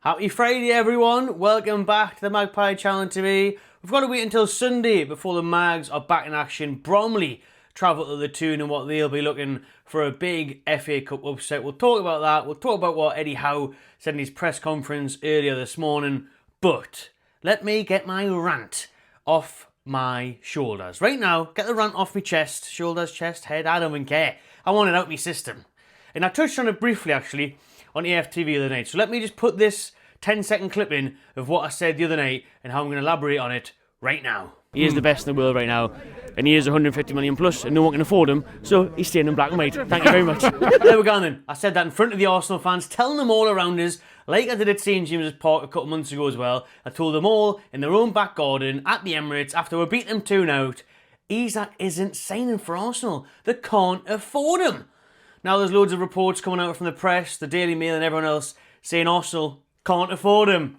Happy Friday, everyone. Welcome back to the Magpie Channel TV. We've got to wait until Sunday before the Mags are back in action. Bromley travel to the Toon and what they'll be looking for a big FA Cup upset. We'll talk about that. We'll talk about what Eddie Howe said in his press conference earlier this morning. But let me get my rant off my shoulders. Right now, get the rant off my chest. Shoulders, chest, head, I don't even care. I want it out my system. And I touched on it briefly, actually, on AFTV the other night. So let me just put this 10-second clip in of what I said the other night and how I'm going to elaborate on it right now. He is the best in the world right now, and he is 150 million plus, and no one can afford him, so he's staying in black and white. Thank you very much. There we go then. I said that in front of the Arsenal fans, telling them all around us, like I did at St James's Park a couple of months ago as well. I told them all in their own back garden at the Emirates after we beat them 2-0, Isak isn't signing for Arsenal. They can't afford him. Now there's loads of reports coming out from the press, the Daily Mail and everyone else saying Arsenal can't afford him.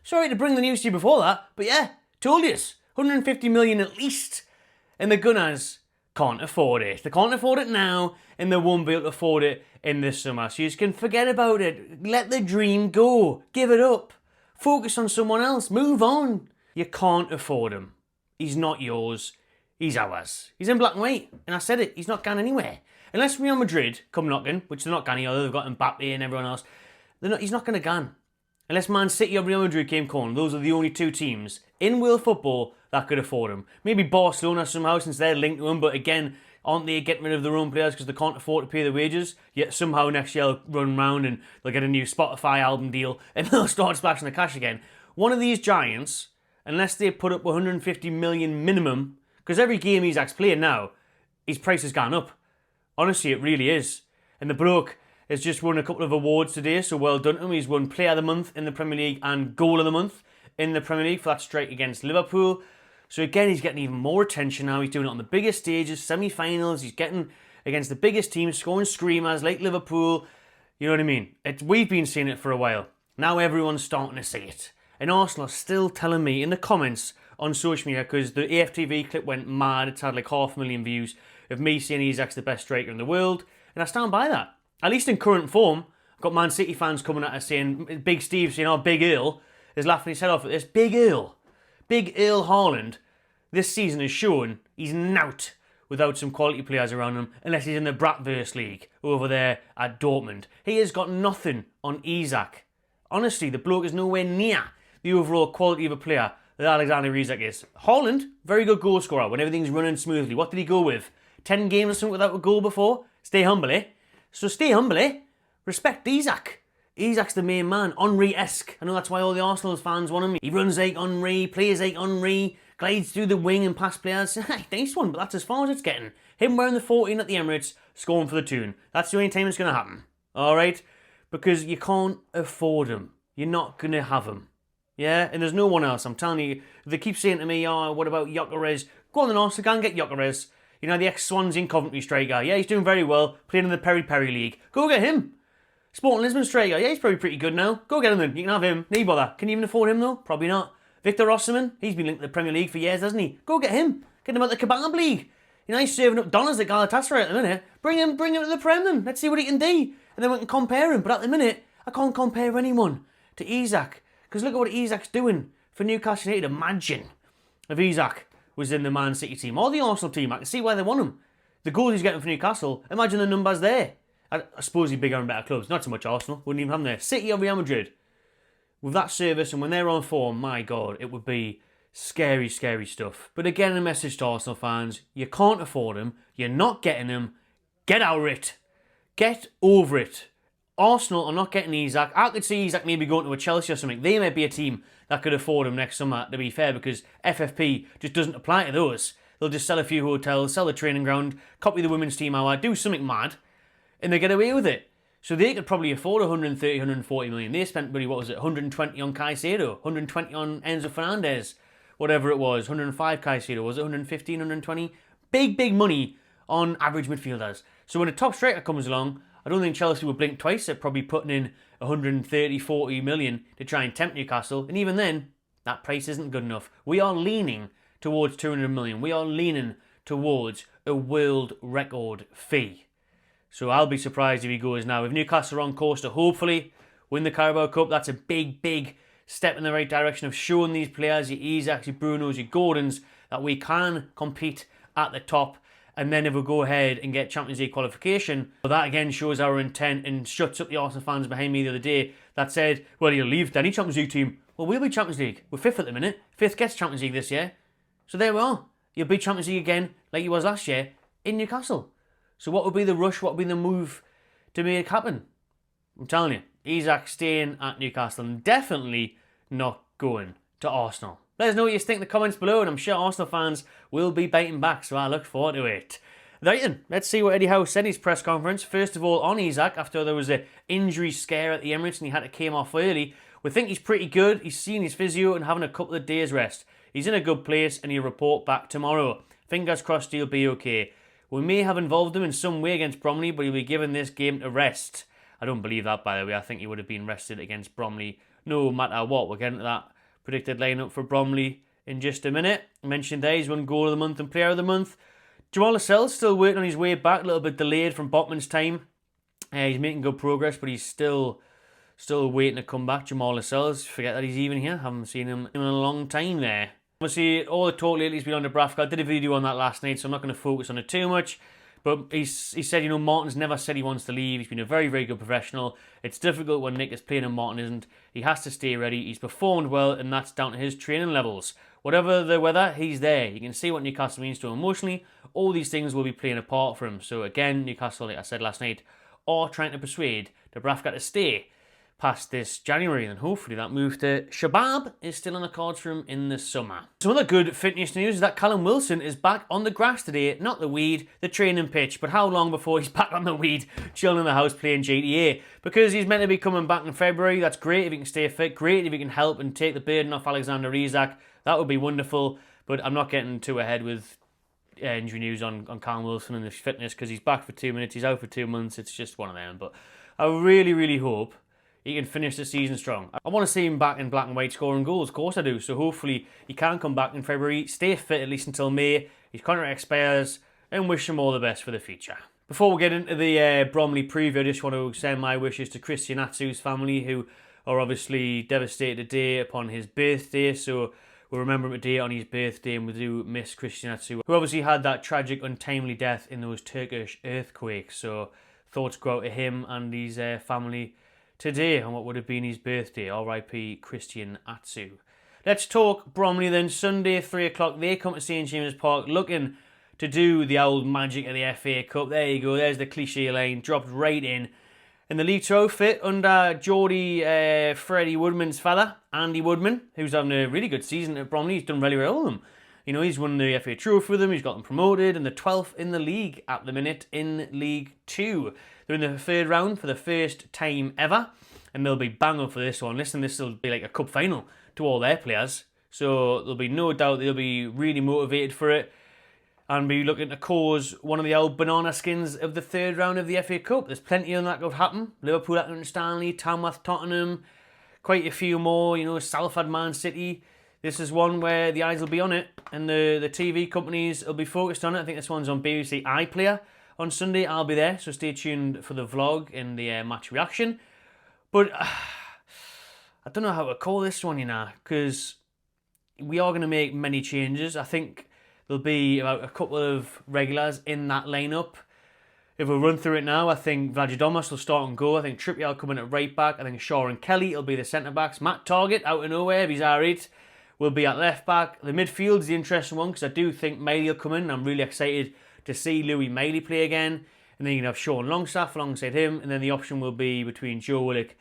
Sorry to bring the news to you before that, but yeah, told you. 150 million at least. And the Gunners can't afford it. They can't afford it now, and they won't be able to afford it in this summer. So you can forget about it. Let the dream go. Give it up. Focus on someone else. Move on. You can't afford him. He's not yours. He's ours. He's in black and white. And I said it, he's not gone anywhere. Unless Real Madrid come knocking, which they're not going either, they've got Mbappe and everyone else, he's not going to go. Unless Man City or Real Madrid came calling, those are the only two teams in world football that could afford him. Maybe Barcelona somehow, since they're linked to him, but again, aren't they getting rid of their own players because they can't afford to pay the wages? Yet somehow next year they'll run round and they'll get a new Spotify album deal and they'll start splashing the cash again. One of these giants, unless they put up 150 million minimum, because every game Isak's playing now, his price has gone up. Honestly, it really is. And the bloke has just won a couple of awards today, so well done to him. He's won Player of the Month in the Premier League and Goal of the Month in the Premier League for that strike against Liverpool. So again, he's getting even more attention now. He's doing it on the biggest stages, semi-finals. He's getting against the biggest teams, scoring screamers like Liverpool. You know what I mean? We've been seeing it for a while. Now everyone's starting to see it. And Arsenal are still telling me in the comments on social media, because the AFTV clip went mad. It's had like 500,000 views of me saying Isak's the best striker in the world. And I stand by that. At least in current form. I've got Man City fans coming at us saying, Big Steve saying, oh, Big Earl is laughing his head off at this. Big Earl Haaland, this season has shown he's nout without some quality players around him, unless he's in the Bratwurst League over there at Dortmund. He has got nothing on Isak. Honestly, the bloke is nowhere near the overall quality of a player that Alexander Isak is. Haaland, very good goal scorer when everything's running smoothly. What did he go with? 10 games or something without a goal before? Stay humble, eh? So stay humble, eh? Respect Isak. Isak's the main man, Henry-esque. I know that's why all the Arsenal fans want him. He runs like Henry, plays like Henry, glides through the wing and past players. Nice one, but that's as far as it's getting. Him wearing the 14 at the Emirates, scoring for the Toon. That's the only time it's going to happen. Alright? Because you can't afford him. You're not going to have him. Yeah? And there's no one else. I'm telling you, they keep saying to me, oh, what about Gyökeres? Go on then, Arsenal, go and get Gyökeres. You know, the ex-Swansea and Coventry striker. Yeah, he's doing very well, playing in the Peri League. Go get him. Sporting Lisbon striker. Yeah, he's probably pretty good now. Go get him then. You can have him. Need bother. Can you even afford him though? Probably not. Victor Osimhen. He's been linked to the Premier League for years, hasn't he? Go get him. Get him out the Kebab League. You know, he's serving up dollars at Galatasaray at the minute. Bring him to the Prem then. Let's see what he can do. And then we can compare him. But at the minute, I can't compare anyone to Isak. Because look at what Isak's doing for Newcastle United. Imagine if Isak was in the Man City team or the Arsenal team. I can see why they want him. The goals he's getting for Newcastle, imagine the numbers there. I suppose he's bigger and better clubs. Not so much Arsenal. Wouldn't even have them there. City or Real Madrid. With that service and when they're on form, my God, it would be scary, scary stuff. But again, a message to Arsenal fans. You can't afford him. You're not getting him. Get out of it. Get over it. Arsenal are not getting Isak. I could see Isak maybe going to a Chelsea or something. They might be a team that could afford him next summer, to be fair, because FFP just doesn't apply to those. They'll just sell a few hotels, sell the training ground, copy the women's team hour, do something mad, and they get away with it. So they could probably afford 130, 140 million. They spent, what was it, 120 on Caicedo, 120 on Enzo Fernandez, whatever it was, 105 Caicedo, was it 115, 120? Big money on average midfielders. So when a top striker comes along, I don't think Chelsea would blink twice. They're probably putting in 130, 40 million to try and tempt Newcastle. And even then, that price isn't good enough. We are leaning towards 200 million. We are leaning towards a world record fee. So I'll be surprised if he goes now. If Newcastle are on course to hopefully win the Carabao Cup. That's a big, big step in the right direction of showing these players, your Isaks, your Brunos, your Gordons, that we can compete at the top. And then if we go ahead and get Champions League qualification, well, that again shows our intent and shuts up the Arsenal fans behind me the other day that said, well, you'll leave any Champions League team. Well, we'll be Champions League. We're 5th at the minute. 5th gets Champions League this year. So there we are. You'll be Champions League again like you was last year in Newcastle. So what would be the rush? What would be the move to make it happen? I'm telling you, Isak staying at Newcastle and definitely not going to Arsenal. Let us know what you think in the comments below, and I'm sure Arsenal fans will be biting back, so I look forward to it. Right then, let's see what Eddie Howe said in his press conference. First of all, on Isak, after there was an injury scare at the Emirates and he had to came off early, we think he's pretty good. He's seen his physio and having a couple of days rest. He's in a good place and he'll report back tomorrow. Fingers crossed he'll be okay. We may have involved him in some way against Bromley, but he'll be given this game to rest. I don't believe that, by the way. I think he would have been rested against Bromley no matter what. We'll get into that predicted lineup for Bromley in just a minute. I mentioned there he's won Goal of the Month and Player of the Month. Jamal Lascelles still waiting on his way back, a little bit delayed from Botman's time. He's making good progress, but he's still waiting to come back. Jamal Lascelles, forget that he's even here. Haven't seen him in a long time there. Obviously, all the talk lately has been on Dubravka. I did a video on that last night, so I'm not going to focus on it too much. But he said, you know, Martin's never said he wants to leave. He's been a very, very good professional. It's difficult when Nick is playing and Martin isn't. He has to stay ready. He's performed well, and that's down to his training levels. Whatever the weather, he's there. You can see what Newcastle means to him emotionally. All these things will be playing a part for him. So again, Newcastle, like I said last night, are trying to persuade Dubravka to stay past this January, and hopefully that move to Shabab is still on the cards for him in the summer. Some other good fitness news is that Callum Wilson is back on the grass today, not the weed, the training pitch. But how long before he's back on the weed, chilling in the house playing GTA? Because he's meant to be coming back in February. That's great if he can stay fit, great if he can help and take the burden off Alexander Isak. That would be wonderful, but I'm not getting too ahead with injury news on Callum Wilson and his fitness, because he's back for 2 minutes, he's out for 2 months. It's just one of them. But I really, really hope he can finish the season strong. I want to see him back in black and white scoring goals. Of course I do. So hopefully he can come back in February, stay fit at least until May. His contract expires, and wish him all the best for the future. Before we get into the Bromley preview, I just want to send my wishes to Christian Atsu's family, who are obviously devastated today upon his birthday. So we'll remember him today on his birthday, and we do miss Christian Atsu, who obviously had that tragic, untimely death in those Turkish earthquakes. So thoughts go out to him and his family today on what would have been his birthday. R.I.P. Christian Atsu. Let's talk Bromley then. Sunday, 3 o'clock, they come to St James's Park looking to do the old magic of the FA Cup. There you go, there's the cliche line, dropped right in. In the League Trophy under Geordie Freddie Woodman's father, Andy Woodman, who's having a really good season at Bromley. He's done really well with them. You know, he's won the FA Trophy with them, he's got them promoted, and the 12th in the league at the minute in League 2. They're in the third round for the first time ever, and they'll be bang up for this one. Listen, this will be like a cup final to all their players, so there'll be no doubt they'll be really motivated for it and be looking to cause one of the old banana skins of the third round of the FA Cup. There's plenty of that could happen. Liverpool, Accrington Stanley, Tamworth, Tottenham, quite a few more, you know, Salford, Man City. This is one where the eyes will be on it, and the TV companies will be focused on it. I think this one's on BBC iPlayer on Sunday. I'll be there, so stay tuned for the vlog and the match reaction. But I don't know how to call this one, you know, because we are going to make many changes. I think there'll be about a couple of regulars in that lineup. If we run through it now, I think Vladidomas will start and go. I think Trippier will come in at right back. I think Shaw and Kelly will be the centre-backs. Matt Targett, out of nowhere, if he's alright, will be at left-back. The midfield's the interesting one, because I do think Miley will come in. I'm really excited to see Louis Miley play again. And then you can have Sean Longstaff alongside him. And then the option will be between Joe Willock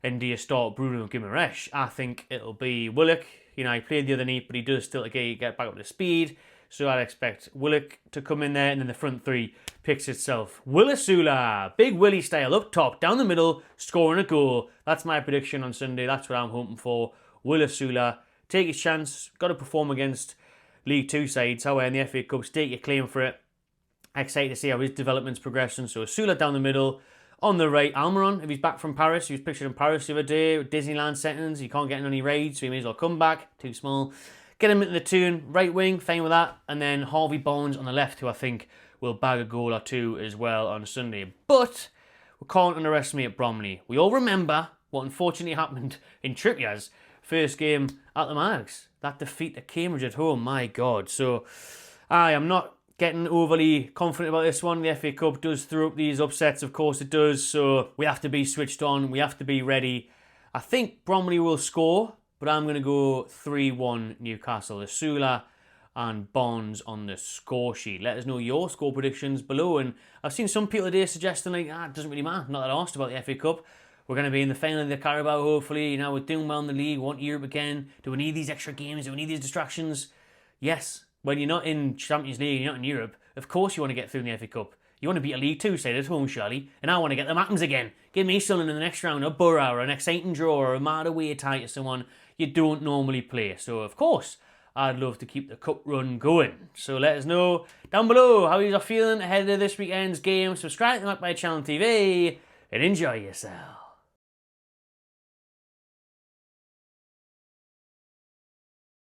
and do you start Bruno Guimaraes? I think it'll be Willock. You know, he played the other night, but he does still get back up to speed. So I'd expect Willock to come in there, and then the front three picks itself. Willisula, Big Willie style, up top, down the middle, scoring a goal. That's my prediction on Sunday. That's what I'm hoping for. Willisula, take his chance. Got to perform against League 2 sides. However, in the FA Cup, stake your claim for it. Excited to see how his development's progressing. So Sula down the middle. On the right, Almiron, if he's back from Paris. He was pictured in Paris the other day. Disneyland settings. He can't get in any raids, so he may as well come back. Too small. Get him into the tune, right wing, fine with that. And then Harvey Barnes on the left, who I think will bag a goal or two as well on Sunday. But we can't underestimate Bromley. We all remember what unfortunately happened in Trippier's first game at the Mags. That defeat to Cambridge at home, my God. So I am not getting overly confident about this one. The FA Cup does throw up these upsets, of course it does, so we have to be switched on, we have to be ready. I think Bromley will score, but I'm going to go 3-1 Newcastle. The Sula and Bonds on the score sheet. Let us know your score predictions below, and I've seen some people today suggesting like, it doesn't really matter, not that asked about the FA Cup. We're going to be in the final of the Carabao, hopefully. We're doing well in the league, we want Europe again. Do we need these extra games? Do we need these distractions? Yes. When you're not in Champions League, you're not in Europe, of course you want to get through in the FA Cup. You want to beat a League 2 side at home, surely. And I want to get the Mackens again. Give me someone in the next round, a Borough, or an exciting draw, or a mad away tie to someone you don't normally play. So, of course, I'd love to keep the cup run going. So let us know down below how you are feeling ahead of this weekend's game. Subscribe to the Magpie Channel TV and enjoy yourself.